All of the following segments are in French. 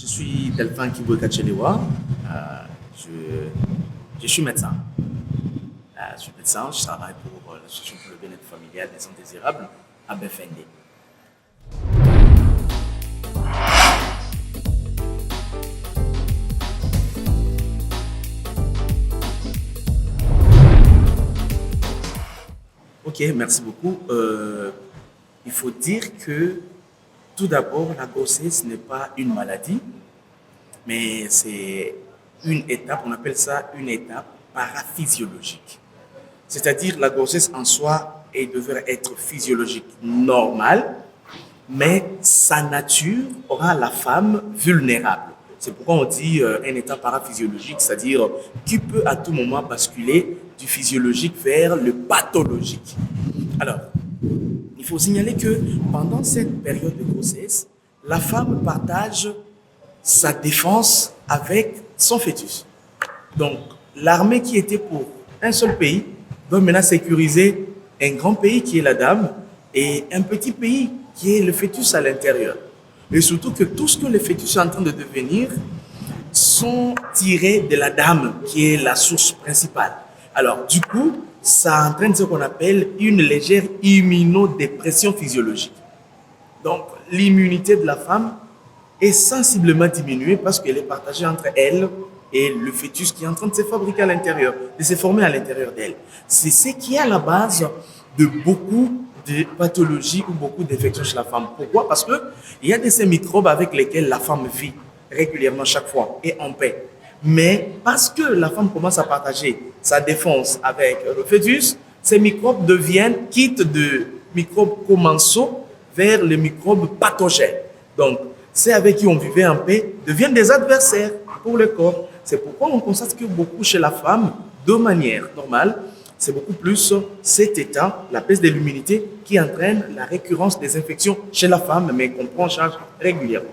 suis Delphin Kibouka-Chelewa. Je suis médecin. Je suis médecin, je travaille pour l'association pour le bien-être familial des indésirables à Befende. Ok, merci beaucoup. Il faut dire que tout d'abord, la grossesse n'est pas une maladie, mais c'est une étape, on appelle ça une étape paraphysiologique. C'est-à-dire la grossesse en soi, elle devrait être physiologique normale, mais sa nature aura la femme vulnérable. C'est pourquoi on dit un état paraphysiologique, c'est-à-dire qui peut à tout moment basculer du physiologique vers le pathologique. Alors, il faut signaler que pendant cette période de grossesse, la femme partage sa défense avec son fœtus. Donc, l'armée qui était pour un seul pays doit maintenant sécuriser un grand pays qui est la dame et un petit pays qui est le fœtus à l'intérieur. Et surtout que tout ce que le fœtus est en train de devenir sont tirés de la dame qui est la source principale. Alors, du coup, ça entraîne ce qu'on appelle une légère immunodépression physiologique. Donc, l'immunité de la femme est sensiblement diminuée parce qu'elle est partagée entre elle et le fœtus qui est en train de se fabriquer à l'intérieur, de se former à l'intérieur d'elle. C'est ce qui est à la base de beaucoup de pathologies ou beaucoup d'infections chez la femme. Pourquoi? Parce qu'il y a de ces microbes avec lesquels la femme vit régulièrement chaque fois et en paix. Mais parce que la femme commence à partager sa défense avec le fœtus, ces microbes quittent de microbes commensaux vers les microbes pathogènes. Donc, ceux avec qui on vivait en paix deviennent des adversaires pour le corps. C'est pourquoi on constate que beaucoup chez la femme, de manière normale, c'est beaucoup plus cet état, la baisse de l'immunité, qui entraîne la récurrence des infections chez la femme, mais qu'on prend en charge régulièrement.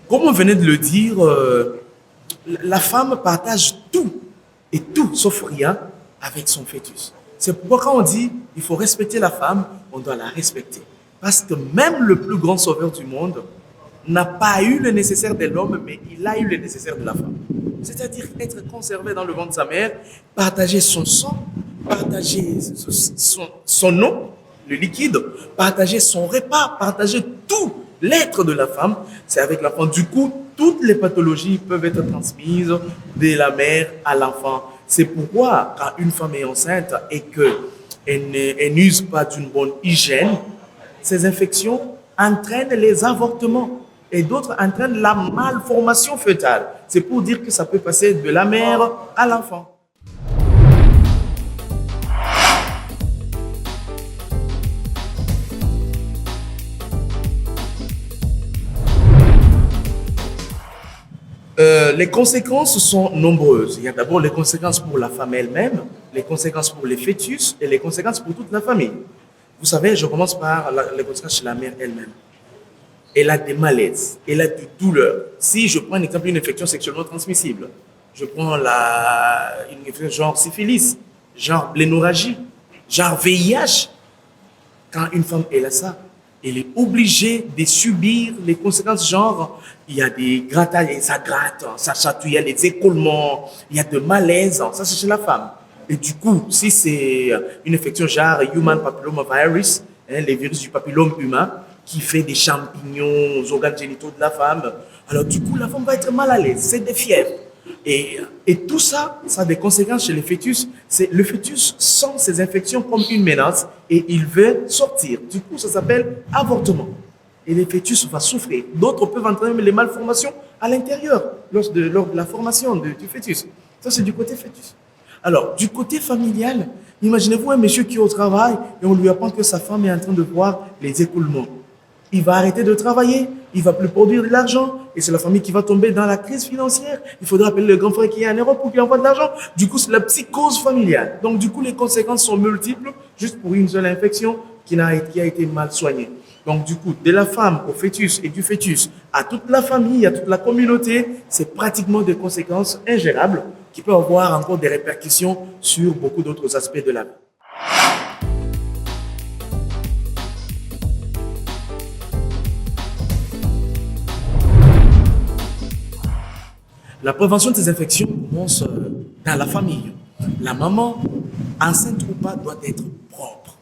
Comme on venait de le dire, la femme partage tout, et tout sauf rien, avec son fœtus. C'est pourquoi quand on dit il faut respecter la femme, on doit la respecter. Parce que même le plus grand sauveur du monde n'a pas eu le nécessaire de l'homme, mais il a eu le nécessaire de la femme. C'est-à-dire être conservé dans le ventre de sa mère, partager son sang, partager son eau, le liquide, partager son repas, partager tout. L'être de la femme, c'est avec l'enfant. Du coup, toutes les pathologies peuvent être transmises de la mère à l'enfant. C'est pourquoi, quand une femme est enceinte et qu'elle n'use pas d'une bonne hygiène, ces infections entraînent les avortements et d'autres entraînent la malformation fœtale. C'est pour dire que ça peut passer de la mère à l'enfant. Les conséquences sont nombreuses. Il y a d'abord les conséquences pour la femme elle-même, les conséquences pour les fœtus et les conséquences pour toute la famille. Vous savez, je commence par les conséquences chez la mère elle-même. Elle a des malaises, elle a des douleurs. Si je prends un exemple, une infection sexuellement transmissible, je prends une infection genre syphilis, genre blénorragie, genre VIH. Quand une femme elle a ça, elle est obligée de subir les conséquences, genre, il y a des grattages, ça gratte, ça chatouille, il y a des écoulements, il y a de malaise, ça c'est chez la femme. Et du coup, si c'est une infection genre Human Papillomavirus, les virus du papillome humain, qui fait des champignons aux organes génitaux de la femme, alors du coup, la femme va être mal à l'aise, c'est des fièvres. Et tout ça, ça a des conséquences chez le fœtus. Le fœtus sent ces infections comme une menace et il veut sortir. Du coup, ça s'appelle avortement. Et le fœtus va souffrir. D'autres peuvent entraîner les malformations à l'intérieur lors de la formation du fœtus. Ça, c'est du côté fœtus. Alors, du côté familial, imaginez-vous un monsieur qui est au travail et on lui apprend que sa femme est en train de voir les écoulements. Il va arrêter de travailler, il va plus produire de l'argent et c'est la famille qui va tomber dans la crise financière. Il faudra appeler le grand frère qui est en Europe pour qu'il envoie de l'argent. Du coup, c'est la psychose familiale. Donc, du coup, les conséquences sont multiples juste pour une seule infection qui a été mal soignée. Donc, du coup, de la femme au fœtus et du fœtus à toute la famille, à toute la communauté, c'est pratiquement des conséquences ingérables qui peut avoir encore des répercussions sur beaucoup d'autres aspects de la vie. La prévention des infections commence dans la famille. La maman, enceinte ou pas, doit être propre.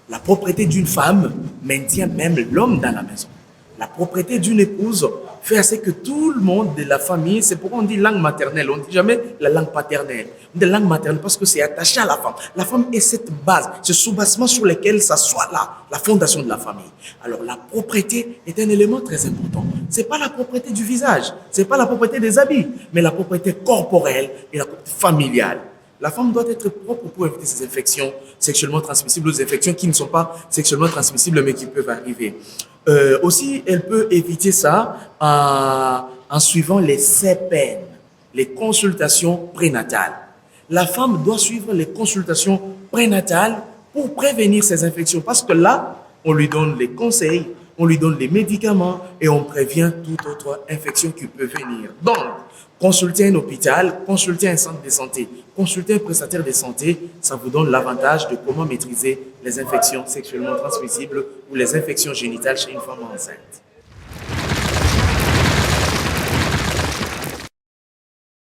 La propreté d'une femme maintient même l'homme dans la maison. La propreté d'une épouse fait à ce que tout le monde de la famille, c'est pourquoi on dit langue maternelle, on ne dit jamais la langue paternelle. On dit langue maternelle parce que c'est attaché à la femme. La femme est cette base, ce soubassement sur lequel s'assoit la fondation de la famille. Alors la propreté est un élément très important. Ce n'est pas la propreté du visage, ce n'est pas la propreté des habits, mais la propreté corporelle et la propreté familiale. La femme doit être propre pour éviter ces infections sexuellement transmissibles ou des infections qui ne sont pas sexuellement transmissibles mais qui peuvent arriver. Aussi, elle peut éviter ça en suivant les CPN, les consultations prénatales. La femme doit suivre les consultations prénatales pour prévenir ces infections parce que là, on lui donne les conseils, on lui donne les médicaments et on prévient toute autre infection qui peut venir. Donc, consulter un hôpital, consulter un centre de santé, consulter un prestataire de santé, ça vous donne l'avantage de comment maîtriser les infections sexuellement transmissibles ou les infections génitales chez une femme enceinte.